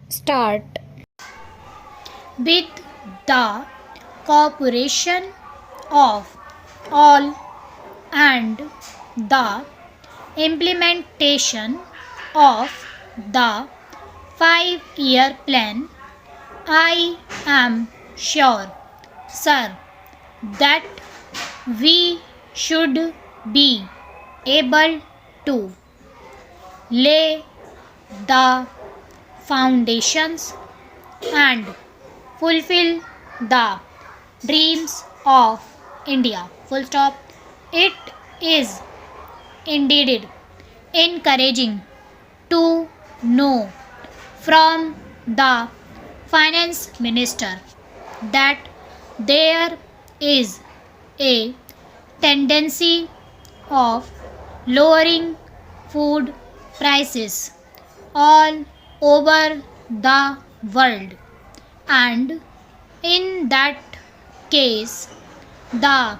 Start. With the cooperation of all and the implementation of the 5-year plan, I am sure, sir, that we should be able to lay the foundations and fulfill the dreams of India. Full stop. It is indeed encouraging to know from the finance minister that there is a tendency of lowering food prices all over the world, and in that case the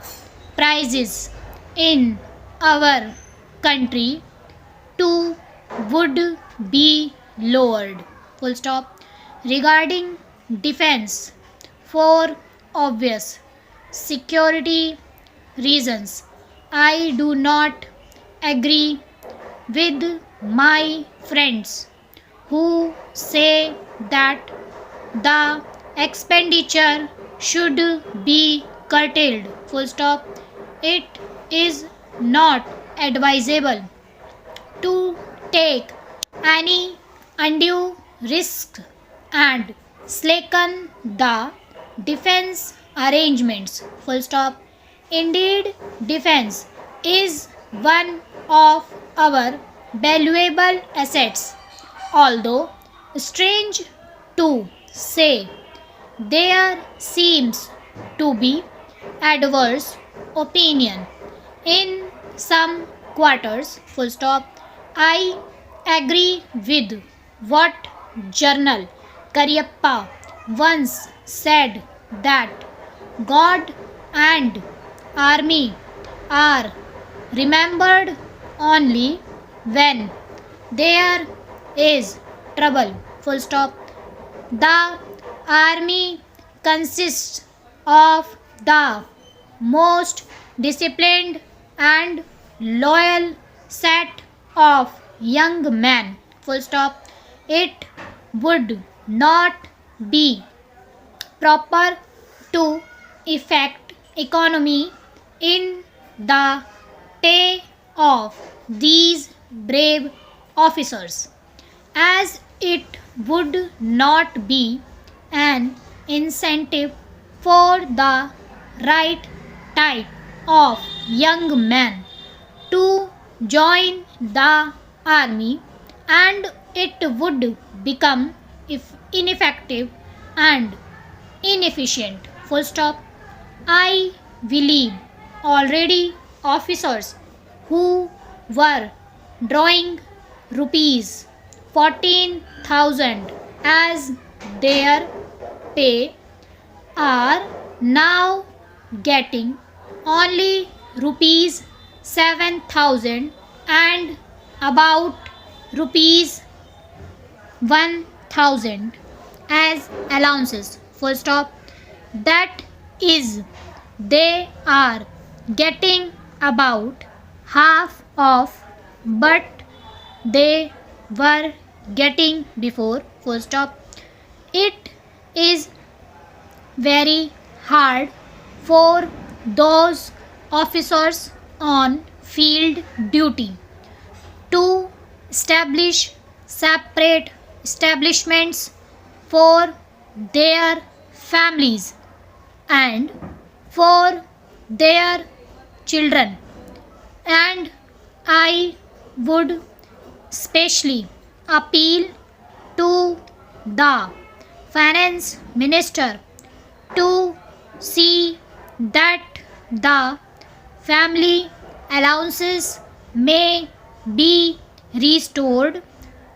prices in our country too would be lowered. Full stop. Regarding defense, for obvious security reasons, I do not agree with my friends who say that the expenditure should be curtailed. Full stop. It is not advisable to take any undue risk and slacken the defense arrangements. Full stop. Indeed, defense is one of our valuable assets. Although strange to say, there seems to be adverse opinion in some quarters. Full stop. I agree with what Journal Karyappa once said, that God and army are remembered only when there is trouble. Full stop. The army consists of the most disciplined and loyal set of young men. Full stop. It would not be proper to effect economy in the pay of these brave officers, as it would not be an incentive for the right type of young men to join the army, and it would become ineffective and inefficient. Full stop. I believe already officers who were drawing rupees 14,000 as their pay are now getting only rupees 7,000 and about rupees 1,000 as allowances. Full stop. That is, they are getting about half of but they were getting before. Full stop. It is very hard for those officers on field duty to establish separate establishments for their families and for their children, and I would specially appeal to the finance minister to see that the family allowances may be restored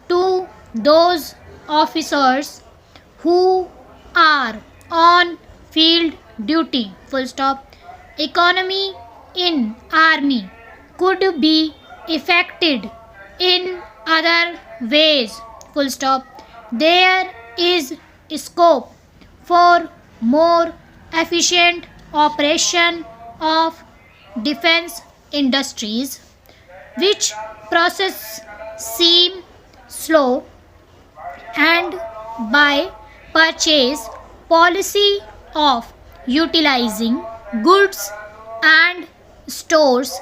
to those officers who are on field duty. Full stop. Economy in army could be affected in other ways. Full stop. There is scope for more efficient operation of defense industries, which process seem slow, and by purchase policy of utilizing goods and stores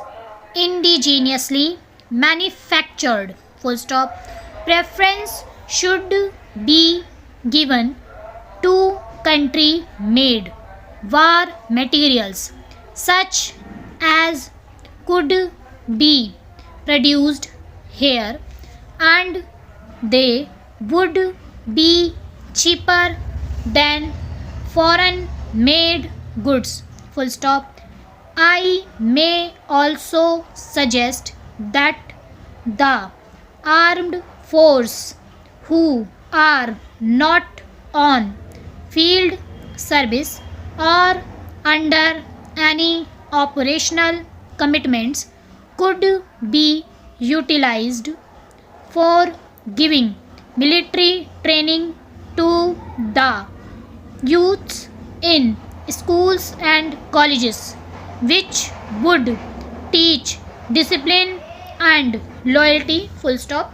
indigenously manufactured. Full stop. Preference should be given to country made war materials such as could be produced here, and they would be cheaper than foreign made goods. Full stop. I may also suggest that the armed force who are not on field service or under any operational commitments could be utilized for giving military training to the youths in schools and colleges, which would teach discipline and loyalty. Full stop.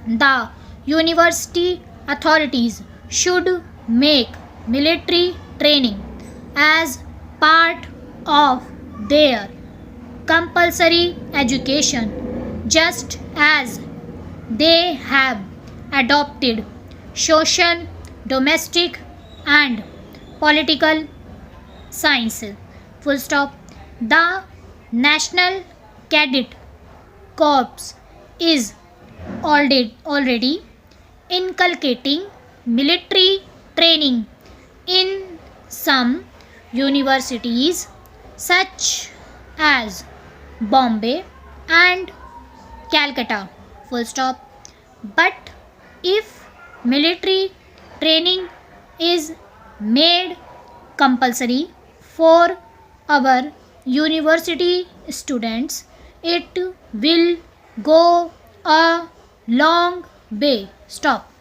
The university authorities should make military training as part of their compulsory education, just as they have adopted social, domestic, and political sciences. Full stop. The National Cadet Corps is already inculcating military training in some universities such as Bombay and Calcutta. Full stop. But if military training is made compulsory for our university students, it will go a long way. Stop.